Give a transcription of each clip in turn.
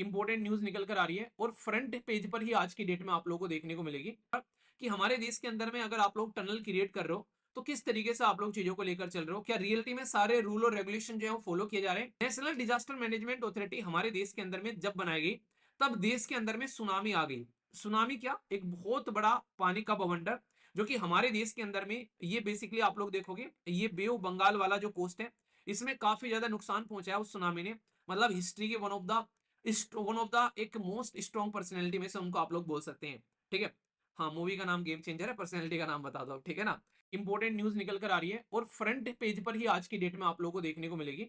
Important news निकल कर आ रही है और फ्रंट पेज पर ही आज की डेट में आप लोगों को देखने को मिलेगी कि हमारे देश के अंदर में अगर आप लोग टनल क्रिएट कर रहे हो तो किस तरीके से आप लोग चीजों को लेकर चल रहे हो, क्या रियलिटी में सारे रूल और रेगुलेशन जो है वो फॉलो किए जा रहे हैं। नेशनल डिजास्टर मैनेजमेंट अथॉरिटी हमारे देश के अंदर में जब बनाई गई तब देश के अंदर में सुनामी आ गई। सुनामी क्या, एक बहुत बड़ा पानी का बवंडर जो कि हमारे देश के अंदर में, ये बेसिकली आप लोग देखोगे ये बे ऑफ बंगाल वाला जो कोस्ट है इसमें काफी ज्यादा नुकसान पहुंचाया उस सुनामी ने। मतलब हिस्ट्री के वन ऑफ द एक मोस्ट स्ट्रॉन्ग पर्सनैलिटी में से उनको आप लोग बोल सकते हैं। ठीक है, हाँ मूवी का नाम गेम चेंजर है, पर्सनैलिटी का नाम बता दो, ठीक है ना। इंपॉर्टेंट न्यूज निकल कर आ रही है और फ्रंट पेज पर ही आज की डेट में आप लोगों को देखने को मिलेगी।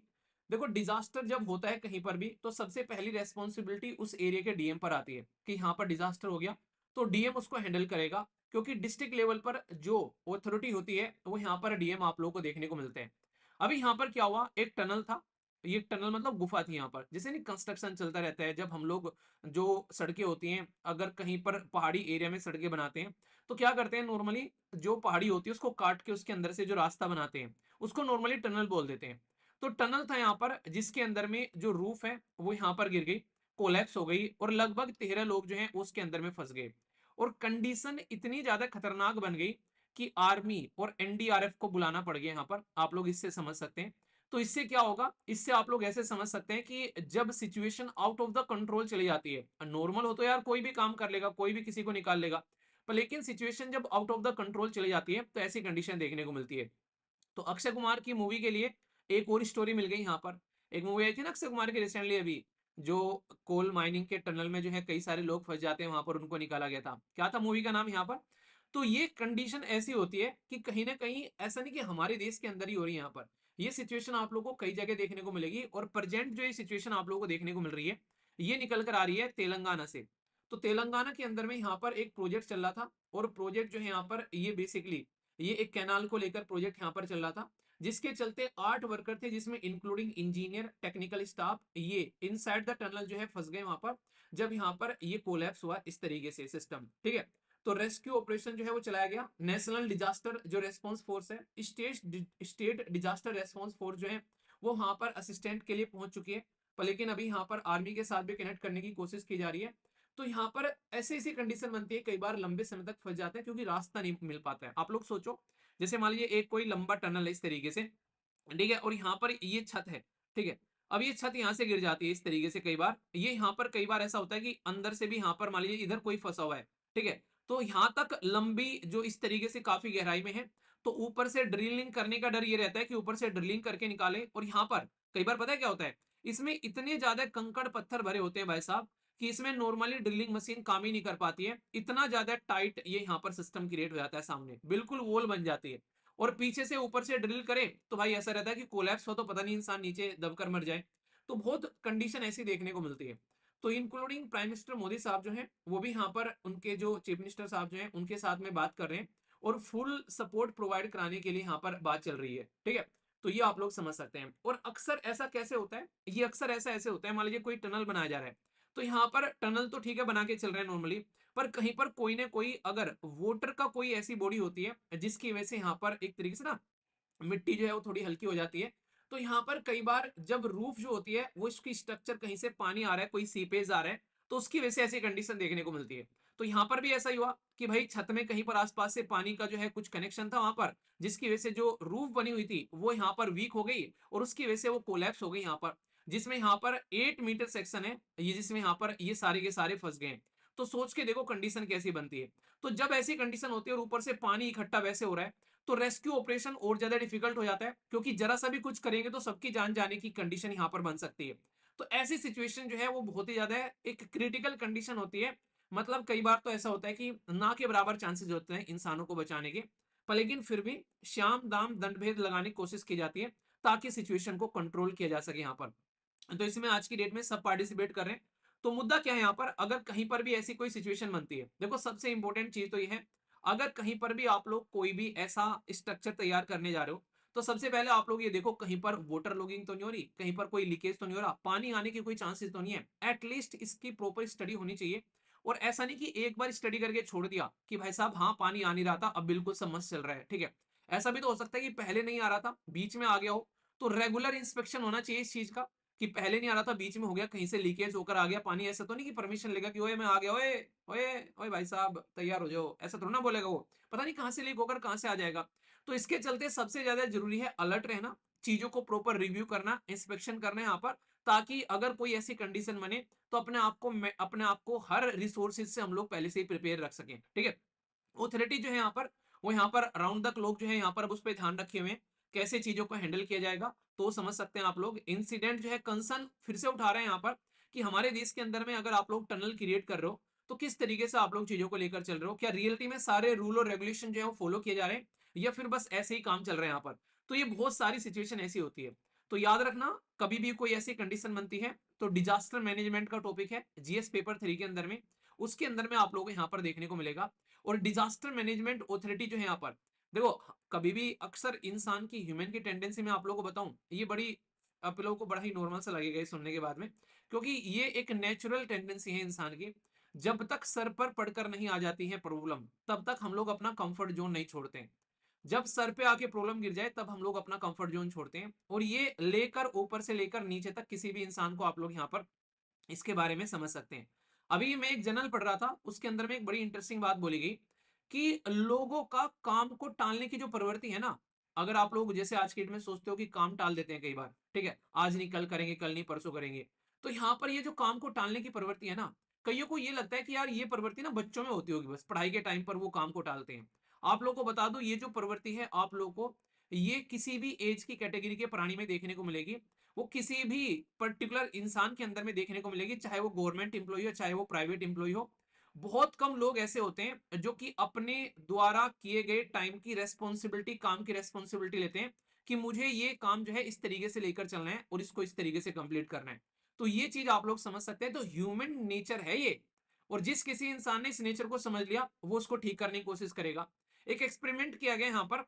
देखो डिजास्टर जब होता है कहीं पर भी तो सबसे पहली रेस्पॉन्सिबिलिटी उस एरिया के डीएम पर आती है कि यहाँ पर डिजास्टर हो गया तो डीएम उसको हैंडल करेगा, क्योंकि डिस्ट्रिक्ट लेवल पर जो अथॉरिटी होती है वो यहाँ पर डीएम आप लोगों को देखने को मिलते हैं। अभी यहाँ पर क्या हुआ, एक टनल था, ये टनल मतलब गुफा थी यहाँ पर, जैसे नहीं कंस्ट्रक्शन चलता रहता है जब हम लोग जो सड़कें होती हैं अगर कहीं पर पहाड़ी एरिया में सड़कें बनाते हैं तो क्या करते हैं, नॉर्मली जो पहाड़ी होती है उसको काट के उसके अंदर से जो रास्ता बनाते हैं उसको नॉर्मली टनल बोल देते हैं। तो टनल था यहाँ पर जिसके अंदर में जो रूफ है वो यहाँ पर गिर गई, कोलैप्स हो गई और लगभग 13 लोग जो हैं उसके अंदर में फंस गए। और कंडीशन इतनी ज्यादा खतरनाक बन गई कि आर्मी और एनडीआरएफ को बुलाना पड़ गया यहाँ पर, आप लोग इससे समझ सकते हैं। तो इससे क्या होगा, इससे आप लोग ऐसे समझ सकते हैं कि जब situation out of the control चली जाती है, नॉर्मल हो तो यार कोई भी काम कर लेगा, कोई भी किसी को निकाल लेगा, पर लेकिन सिचुएशन जब आउट ऑफ द कंट्रोल चली जाती है तो ऐसी कंडीशन देखने को मिलती है। तो अक्षय कुमार की मूवी के लिए एक और स्टोरी मिल गई यहाँ पर। एक मूवी आई थी ना अक्षय कुमार की रिसेंटली अभी, जो कोल माइनिंग के टनल में जो है कई सारे लोग फंस जाते हैं वहां पर, उनको निकाला गया था, क्या था मूवी का नाम यहाँ पर। तो ये कंडीशन ऐसी होती है कि कहीं ना कहीं ऐसा नहीं कि हमारे देश के अंदर ही हो रही है, यहाँ पर ये सिचुएशन आप लोगों को कई जगह देखने को मिलेगी। और प्रेजेंट जो ये सिचुएशन आप लोगों को देखने को मिल रही है ये निकल कर आ रही है तेलंगाना से। तो तेलंगाना के अंदर में यहाँ पर एक प्रोजेक्ट चल रहा था और प्रोजेक्ट जो है यहाँ पर ये बेसिकली ये एक कैनाल को लेकर प्रोजेक्ट यहाँ पर चल रहा था, जिसके चलते 8 वर्कर थे जिसमें इंक्लूडिंग इंजीनियर टेक्निकल स्टाफ, ये इनसाइड द टनल जो है फंस गए वहां पर जब यहाँ पर ये कोलैप्स हुआ इस तरीके से सिस्टम। ठीक है, तो रेस्क्यू ऑपरेशन जो है वो चलाया गया। नेशनल डिजास्टर जो रेस्पॉन्स फोर्स है, स्टेट डिजास्टर रेस्पॉन्स फोर्स जो है वो वहां पर असिस्टेंट के लिए पहुंच चुकी है, पर लेकिन अभी यहाँ पर आर्मी के साथ भी कनेक्ट करने की कोशिश की जा रही है। तो यहाँ पर ऐसी ऐसी कंडीशन बनती है, कई बार लंबे समय तक फंस जाते हैं क्योंकि रास्ता नहीं मिल पाता है। आप लोग सोचो, जैसे मान लीजिए एक कोई लंबा टनल है इस तरीके से, ठीक है, और यहाँ पर ये छत है, ठीक है, अब ये छत यहाँ से गिर जाती है इस तरीके से, कई बार ये यहाँ पर कई बार ऐसा होता है कि अंदर से भी यहाँ पर मान लीजिए इधर कोई फंसा हुआ है, ठीक है, तो यहाँ तक लंबी जो इस तरीके से काफी गहराई में है, तो ऊपर से ड्रिलिंग करने का डर ये रहता है कि ऊपर से ड्रिलिंग करके निकाले। और यहाँ पर कई बार पता है क्या होता है, इसमें इतने ज्यादा कंकड़ पत्थर भरे होते हैं भाई साहब कि इसमें नॉर्मली ड्रिलिंग मशीन काम ही नहीं कर पाती है, इतना ज्यादा टाइट ये यहाँ पर सिस्टम क्रिएट हो जाता है, सामने बिल्कुल वॉल बन जाती है। और पीछे से ऊपर से ड्रिल करे तो भाई ऐसा रहता है कि कोलैप्स हो तो पता नहीं इंसान नीचे दबकर मर जाए। तो बहुत कंडीशन ऐसी देखने को मिलती है। तो इंक्लूडिंग प्राइम मिनिस्टर मोदी साहब जो हैं वो भी यहाँ पर उनके जो चीफ मिनिस्टर साहब जो हैं उनके साथ में बात कर रहे हैं और फुल सपोर्ट प्रोवाइड कराने के लिए यहाँ पर बात चल रही है। ठीक है, तो ये आप लोग समझ सकते हैं। और अक्सर ऐसा कैसे होता है, ये अक्सर ऐसा ऐसे होता है, मान लीजिए कोई टनल बनाया जा रहा है तो यहाँ पर टनल तो ठीक है बना के चल रहे हैं नॉर्मली, पर कहीं पर कोई ना कोई अगर वोटर का कोई ऐसी बॉडी होती है जिसकी वजह से यहाँ पर एक तरीके से ना मिट्टी जो है वो थोड़ी हल्की हो जाती है। तो यहाँ पर कई बार जब रूफ जो होती है वो इसकी स्ट्रक्चर कहीं से पानी आ रहा है, कोई सीपेज आ रहा है, तो उसकी वजह से ऐसी कंडीशन देखने को मिलती है। तो यहाँ पर भी ऐसा ही हुआ कि भाई छत में कहीं पर आसपास से पानी का जो है कुछ कनेक्शन था वहां पर, जिसकी वजह से जो रूफ बनी हुई थी वो यहाँ पर वीक हो गई और उसकी वजह से वो कोलैप्स हो गई यहाँ पर, जिसमें यहाँ पर 8 मीटर सेक्शन है ये, जिसमें यहाँ पर ये सारे के सारे फंस गए। तो सोच के देखो कंडीशन कैसी बनती है। तो जब ऐसी कंडीशन होती है और ऊपर से पानी इकट्ठा वैसे हो रहा है तो रेस्क्यू ऑपरेशन और ज्यादा डिफिकल्ट हो जाता है, क्योंकि जरा सा भी कुछ करेंगे तो सबकी जान जाने की कंडीशन यहां पर बन सकती है। तो ऐसी सिचुएशन जो है वो बहुत ही ज्यादा एक क्रिटिकल कंडीशन होती है। मतलब कई बार तो ऐसा होता है कि ना के बराबर चांसेस होते हैं इंसानों को बचाने के, पर लेकिन फिर भी श्याम दाम दंड भेद लगाने की कोशिश की जाती है ताकि सिचुएशन को कंट्रोल किया जा सके यहाँ पर। तो इसमें आज की डेट में सब पार्टिसिपेट कर रहे हैं। तो मुद्दा क्या है यहाँ पर, अगर कहीं पर भी ऐसी कोई सिचुएशन बनती है, देखो सबसे इंपॉर्टेंट चीज तो ये है, अगर कहीं पर भी आप लोग कोई भी ऐसा स्ट्रक्चर तैयार करने जा रहे हो तो सबसे पहले आप लोग ये देखो कहीं पर वाटर लॉगिंग तो नहीं हो रही, कहीं पर कोई लीकेज तो नहीं हो रहा, पानी आने की कोई चांसेस तो नहीं है, एटलीस्ट इसकी प्रॉपर स्टडी होनी चाहिए। और ऐसा नहीं कि एक बार स्टडी करके छोड़ दिया कि भाई साहब हाँ पानी आ नहीं रहा था अब बिल्कुल सब मस्त चल रहा है, ठीक है, ऐसा भी तो हो सकता है कि पहले नहीं आ रहा था बीच में आ गया हो। तो रेगुलर इंस्पेक्शन होना चाहिए इस चीज का कि पहले नहीं आ रहा था, बीच में हो गया, कहीं से लीकेज होकर आ गया पानी। ऐसा तो नहीं कि परमिशन लेगा कि ओए मैं आ गया, ओए ओए ओए भाई साहब तैयार हो जाओ, ऐसा थोड़ा ना बोलेगा वो। पता नहीं कहां से लीक होकर कहां से आ जाएगा। तो इसके चलते सबसे ज्यादा जरूरी है अलर्ट रहना, चीजों को प्रॉपर रिव्यू करना, इंस्पेक्शन करना यहाँ पर, ताकि अगर कोई ऐसी कंडीशन बने तो अपने आप को हर रिसोर्सेज से हम लोग पहले से ही प्रिपेयर रख सकें। ठीक है। ऑथोरिटी जो है यहाँ पर, वो यहाँ पर राउंड द क्लॉक जो है यहाँ पर अब उस पर ध्यान रखे हुए हैं, कैसे चीजों को हैंडल किया जाएगा। तो समझ सकते हैं आप लोग, इंसिडेंट जो है कंसर्न फिर से उठा रहे हैं यहाँ पर, कि हमारे देश के अंदर में अगर आप लोग टनल क्रिएट कर रहे हो तो किस तरीके से आप लोग चीजों को लेकर चल रहे हो, क्या रियलिटी में सारे रूल और रेगुलेशन जो है वो फॉलो किए जा रहे हैं, या फिर बस ऐसे ही काम चल रहे हैं यहाँ पर। तो ये बहुत सारी सिचुएशन ऐसी होती है। तो याद रखना, कभी भी कोई ऐसी कंडीशन बनती है तो डिजास्टर मैनेजमेंट का टॉपिक है जीएस पेपर 3 के अंदर में, उसके अंदर में आप लोगों को यहाँ पर देखने को मिलेगा। और डिजास्टर मैनेजमेंट ऑथोरिटी जो है यहाँ पर, देखो कभी भी अक्सर इंसान की ह्यूमन की टेंडेंसी में आप लोगों को बताऊं, ये बड़ी आप लोगों को बड़ा ही नॉर्मल सा लगेगा ये सुनने के बाद में, क्योंकि ये एक नेचुरल टेंडेंसी है इंसान की। जब तक सर पर पड़कर नहीं आ जाती है प्रॉब्लम, तब तक हम लोग अपना कंफर्ट जोन नहीं छोड़ते हैं। जब सर पे आके प्रॉब्लम गिर जाए तब हम लोग अपना कंफर्ट जोन छोड़ते हैं। और ये लेकर ऊपर से लेकर नीचे तक किसी भी इंसान को आप लोग यहाँ पर इसके बारे में समझ सकते हैं। अभी मैं एक जर्नल पढ़ रहा था, उसके अंदर में एक बड़ी इंटरेस्टिंग बात बोली गई कि लोगों का काम को टालने की जो प्रवृत्ति है ना, अगर आप लोग जैसे आज की डेट में सोचते हो कि काम टाल देते हैं कई बार, ठीक है, आज नहीं कल करेंगे, कल नहीं परसों करेंगे, तो यहाँ पर ये जो काम को टालने की प्रवृत्ति है ना, कईयों को ये लगता है कि यार ये प्रवृत्ति ना बच्चों में होती होगी, बस पढ़ाई के टाइम पर वो काम को टालते हैं। आप लोग को बता दूं, ये जो प्रवृत्ति है आप लोग को, ये किसी भी एज की कैटेगरी के प्राणी में देखने को मिलेगी। वो किसी भी पर्टिकुलर इंसान के अंदर में देखने को मिलेगी, चाहे वो गवर्नमेंट एम्प्लॉय हो चाहे वो प्राइवेट एम्प्लॉय हो। बहुत कम लोग ऐसे होते हैं जो कि अपने द्वारा किए गए टाइम की रेस्पॉन्सिबिलिटी, काम की रेस्पॉन्सिबिलिटी लेते हैं कि मुझे ये काम जो है इस तरीके से लेकर चलना है और इसको इस तरीके से कंप्लीट करना है। तो ये चीज आप लोग समझ सकते हैं, तो ह्यूमन नेचर है ये। और जिस किसी इंसान ने इस नेचर को समझ लिया वो उसको ठीक करने की कोशिश करेगा। एक एक्सपेरिमेंट किया गया यहाँ पर,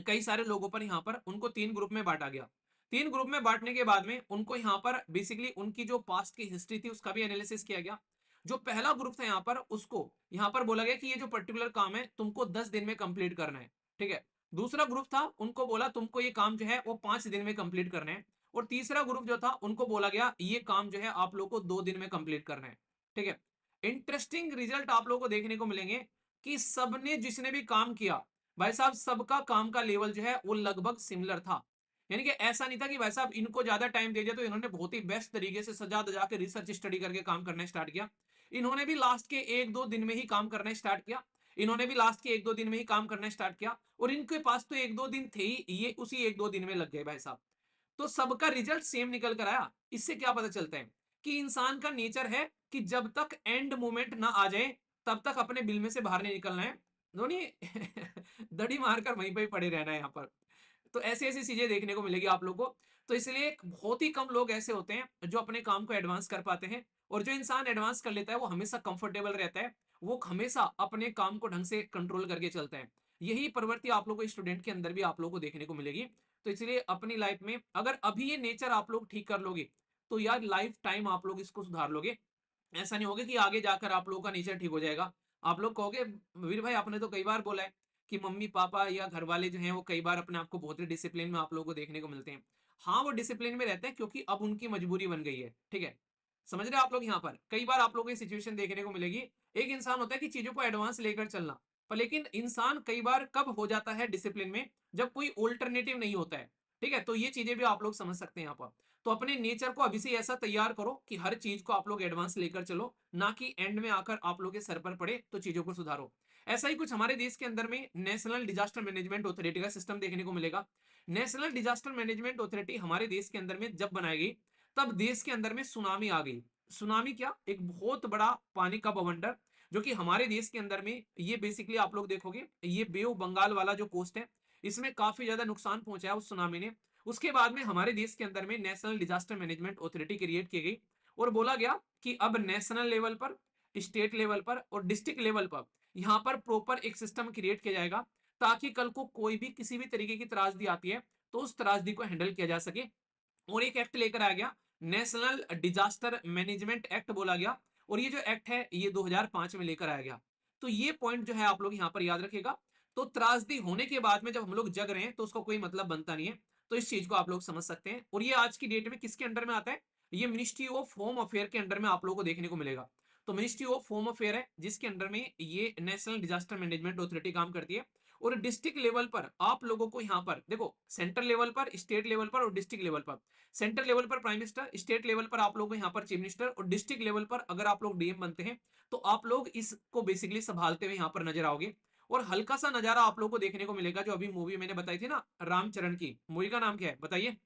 कई सारे लोगों पर, यहाँ पर उनको 3 ग्रुप में बांटा गया। 3 ग्रुप में बांटने के बाद में उनको यहाँ पर बेसिकली उनकी जो पास्ट की हिस्ट्री थी उसका भी एनालिसिस किया गया। जो पहला ग्रुप था यहाँ पर, उसको यहाँ पर बोला गया कि ये जो पर्टिकुलर काम है तुमको 10 दिन में कंप्लीट करना है। ठीक है। दूसरा ग्रुप था, उनको बोला तुमको ये काम जो है वो 5 दिन में कंप्लीट करना है। और तीसरा ग्रुप जो था उनको बोला गया ये काम जो है आप लोग को 2 दिन में कंप्लीट करना है। ठीक है। इंटरेस्टिंग रिजल्ट आप लोगों को देखने को मिलेंगे कि सबने जिसने भी काम किया, भाई साहब सबका काम का लेवल जो है वो लगभग सिमिलर था। यानी कि ऐसा नहीं था कि भाई साहब इनको ज्यादा टाइम दे दिया तो इन्होंने बहुत ही बेस्ट तरीके से सजा दजा के रिसर्च स्टडी करके काम करना स्टार्ट किया। इन्होंने भी लास्ट के 1-2 दिन में ही काम करना स्टार्ट किया। इन्होंने भी लास्ट के 1-2 दिन में ही काम करना स्टार्ट किया। और इनके पास तो 1-2 दिन थे ही, ये उसी 1-2 दिन में लग गए भाई साहब। तो सबका रिजल्ट सेम निकल कर आया। इससे क्या पता चलता है कि इंसान का नेचर है कि जब तक एंड मोमेंट ना आ जाए तब तक अपने बिल में से बाहर नहीं निकलना है। धोनी दड़ी मारकर वहीं पे ही पड़े रहना है यहाँ पर। तो ऐसी ऐसी चीजें देखने को मिलेगी आप लोगों को। तो इसलिए बहुत ही कम लोग ऐसे होते हैं जो अपने काम को एडवांस कर पाते हैं। और जो इंसान एडवांस कर लेता है वो हमेशा कंफर्टेबल रहता है, वो हमेशा अपने काम को ढंग से कंट्रोल करके चलता है। यही प्रवृत्ति आप लोगों को स्टूडेंट के अंदर भी आप लोगों को देखने को मिलेगी। तो इसलिए अपनी लाइफ में अगर अभी ये नेचर आप लोग ठीक कर लोगे तो यार लाइफ टाइम आप लोग इसको सुधार लोगे। ऐसा नहीं होगा कि आगे जाकर आप लोगों का नेचर ठीक हो जाएगा। आप लोग कहोगे वीर भाई आपने तो कई बार बोला है कि मम्मी पापा या घर वाले जो हैं वो कई बार अपने आप को बहुत ही डिसिप्लिन में आप लोगों को देखने को मिलते हैं। हाँ वो डिसिप्लिन में रहते हैं क्योंकि अब उनकी मजबूरी बन गई है। ठीक है। समझ रहे हैं आप लोग, यहाँ पर कई बार आप लोगों को सिचुएशन देखने को मिलेगी। एक इंसान होता है कि चीजों को एडवांस लेकर चलना, पर लेकिन इंसान कई बार कब हो जाता है डिसिप्लिन में, जब कोई ऑल्टरनेटिव नहीं होता है। ठीक है। तो ये चीजें भी आप लोग समझ सकते हैं यहाँ पर। तो अपने नेचर को अभी से ऐसा तैयार करो कि हर चीज को आप लोग एडवांस लेकर चलो, ना कि एंड में आकर आप लोग के सर पर पड़े तो चीजों को सुधारो। ऐसा ही कुछ हमारे देश के अंदर में नेशनल डिजास्टर मैनेजमेंट अथॉरिटी का सिस्टम देखने को मिलेगा। नेशनल डिजास्टर मैनेजमेंट अथॉरिटी हमारे देश के अंदर में जब बनाई गई तब देश के अंदर में सुनामी आ गई। सुनामी क्या, एक बहुत बड़ा पानी का बवंडर, जो कि हमारे देश के अंदर में ये बेसिकली आप लोग देखोगे ये बे ऑफ बंगाल वाला जो कोस्ट है इसमें काफी ज्यादा नुकसान पहुंचाया उस सुनामी ने। उसके बाद में हमारे देश के अंदर में national disaster management authority create की गई और बोला गया कि अब नेशनल लेवल पर, स्टेट लेवल पर और डिस्ट्रिक्ट लेवल पर यहाँ पर प्रॉपर एक सिस्टम क्रिएट किया जाएगा, ताकि कल को कोई भी किसी भी तरीके की त्रासदी आती है तो उस त्रासदी को हैंडल किया जा सके। और एक एक्ट लेकर आ गया, नेशनल डिजास्टर मैनेजमेंट एक्ट बोला गया। और ये जो एक्ट है ये 2005 में लेकर आया गया। तो ये पॉइंट जो है आप लोग यहाँ पर याद रखेगा। तो त्रासदी होने के बाद में जब हम लोग जग रहे हैं तो उसका कोई मतलब बनता नहीं है। तो इस चीज को आप लोग समझ सकते हैं। और ये आज की डेट में किसके अंडर में आता है, ये मिनिस्ट्री ऑफ होम अफेयर के अंडर में आप लोगों को देखने को मिलेगा। तो मिनिस्ट्री ऑफ होम अफेयर है जिसके अंडर में ये नेशनल डिजास्टर मैनेजमेंट अथॉरिटी काम करती है। और डिस्ट्रिक्ट लेवल पर आप लोगों को यहाँ पर देखो, सेंट्रल लेवल पर, स्टेट लेवल पर और डिस्ट्रिक्ट लेवल पर। सेंट्रल लेवल पर प्राइम मिनिस्टर, स्टेट लेवल पर आप लोगों को यहाँ पर चीफ मिनिस्टर, और डिस्ट्रिक्ट लेवल पर अगर आप लोग डीएम बनते हैं तो आप लोग इसको बेसिकली संभालते हुए यहाँ पर नजर आओगे। और हल्का सा नजारा आप लोगों को देखने को मिलेगा, जो अभी मूवी मैंने बताई थी ना रामचरण की, मूवी का नाम क्या है बताइए।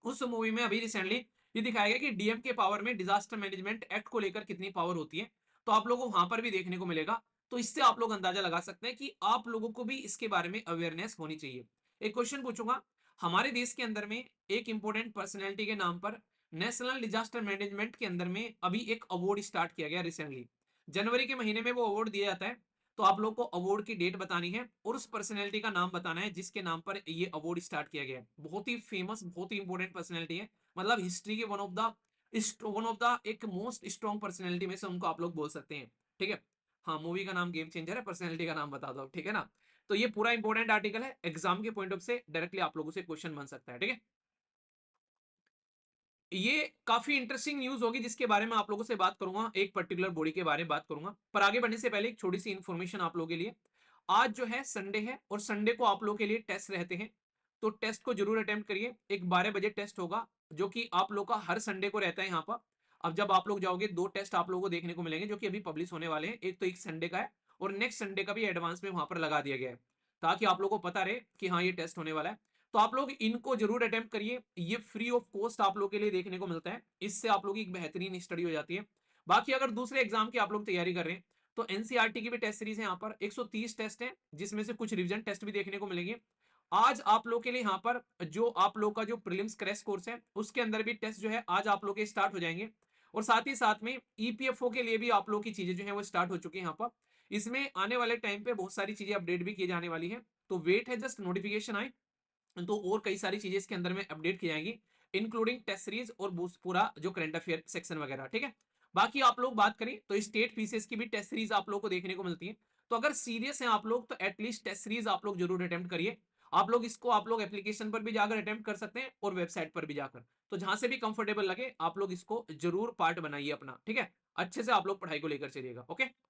उस मूवी में अभी रिसेंटली ये दिखाया गया कि डीएम के पावर में डिजास्टर मैनेजमेंट एक्ट को लेकर कितनी पावर होती है, तो आप लोगों को वहां पर भी देखने को मिलेगा। तो इससे आप लोग अंदाजा लगा सकते हैं कि आप लोगों को भी इसके बारे में अवेयरनेस होनी चाहिए। एक क्वेश्चन पूछूंगा, हमारे देश के अंदर में एक इंपॉर्टेंट पर्सनैलिटी के नाम पर नेशनल डिजास्टर मैनेजमेंट के अंदर में अभी एक अवार्ड स्टार्ट किया गया रिसेंटली, जनवरी के महीने में वो अवार्ड दिया जाता है। तो आप लोग को अवार्ड की डेट बतानी है और उस पर्सनैलिटी का नाम बताना है जिसके नाम पर ये अवार्ड स्टार्ट किया गया है। बहुत ही फेमस, बहुत ही इंपॉर्टेंट पर्सनैलिटी है, मतलब हिस्ट्री के वन ऑफ द एक मोस्ट स्ट्रॉन्ग पर्सनैलिटी में से उनको आप लोग बोल सकते हैं। ठीक है, हाँ, मूवी का नाम गेम चेंजर है, पर्सनैलिटी का नाम बता दो, ठीक है ना। तो ये पूरा इंपॉर्टेंट आर्टिकल है, एग्जाम के पॉइंट ऑफ से डायरेक्टली आप लोगों से क्वेश्चन बन सकता है। ठीक है, ये काफी इंटरेस्टिंग न्यूज होगी जिसके बारे में आप लोगों से बात करूंगा, एक पर्टिकुलर बॉडी के बारे में बात करूंगा। पर आगे बढ़ने से पहले एक छोटी सी इन्फॉर्मेशन आप लोगों के लिए। आज जो है संडे है और संडे को आप लोगों के लिए टेस्ट रहते हैं, तो टेस्ट को जरूर अटेम्प्ट करिए। एक 12 बजे टेस्ट होगा जो कि आप लोग का हर संडे को रहता है यहाँ पर। अब जब आप लोग जाओगे, दो टेस्ट आप लोगों को देखने को मिलेंगे जो कि अभी पब्लिश होने वाले हैं। एक तो एक संडे का है और नेक्स्ट संडे का भी एडवांस में वहां पर लगा दिया गया है, ताकि आप लोगों को पता रहे कि हाँ ये टेस्ट होने वाला है। तो आप लोग इनको जरूर अटेम्प्ट करिए, ये फ्री ऑफ कॉस्ट आप लोग के लिए देखने को मिलता है। इससे आप लोग की एक बेहतरीन स्टडी हो जाती है। बाकी अगर दूसरे एग्जाम की आप लोग तैयारी कर रहे हैं तो एनसीईआरटी की भी टेस्ट सीरीज है, यहाँ पर 130 टेस्ट है जिसमें से कुछ रिवीजन टेस्ट भी देखने को मिलेंगे। आज आप लोग के लिए यहाँ पर जो आप लोग का जो प्रीलिम्स क्रैश कोर्स है उसके अंदर भी टेस्ट जो है आज आप लोग के स्टार्ट हो जाएंगे। और साथ ही साथ में ईपीएफओ के लिए भी आप लोग की चीजें जो है वो स्टार्ट हो चुकी है यहाँ पर। इसमें आने वाले टाइम पे बहुत सारी चीजें अपडेट भी की जाने वाली है, तो वेट है जस्ट नोटिफिकेशन आए तो और कई सारी चीजें इसके अंदर में अपडेट की जाएंगी, इंक्लूडिंग टेस्ट सीरीज और पूरा जो करंट अफेयर सेक्शन वगैरह। ठीक है, बाकी आप लोग बात करें तो स्टेट पीसीएस की भी टेस्ट सीरीज आप लोग को देखने को मिलती है। तो अगर सीरियस हैं आप लोग तो एटलीस्ट टेस्ट सीरीज आप लोग जरूर अटेम्प्ट करिए। आप लोग इसको आप लोग एप्लीकेशन पर भी जाकर अटेम्प्ट कर सकते हैं और वेबसाइट पर भी जाकर, तो जहां से भी कंफर्टेबल लगे आप लोग इसको जरूर पार्ट बनाइए अपना। ठीक है, अच्छे से आप लोग पढ़ाई को लेकर चलिएगा। ओके।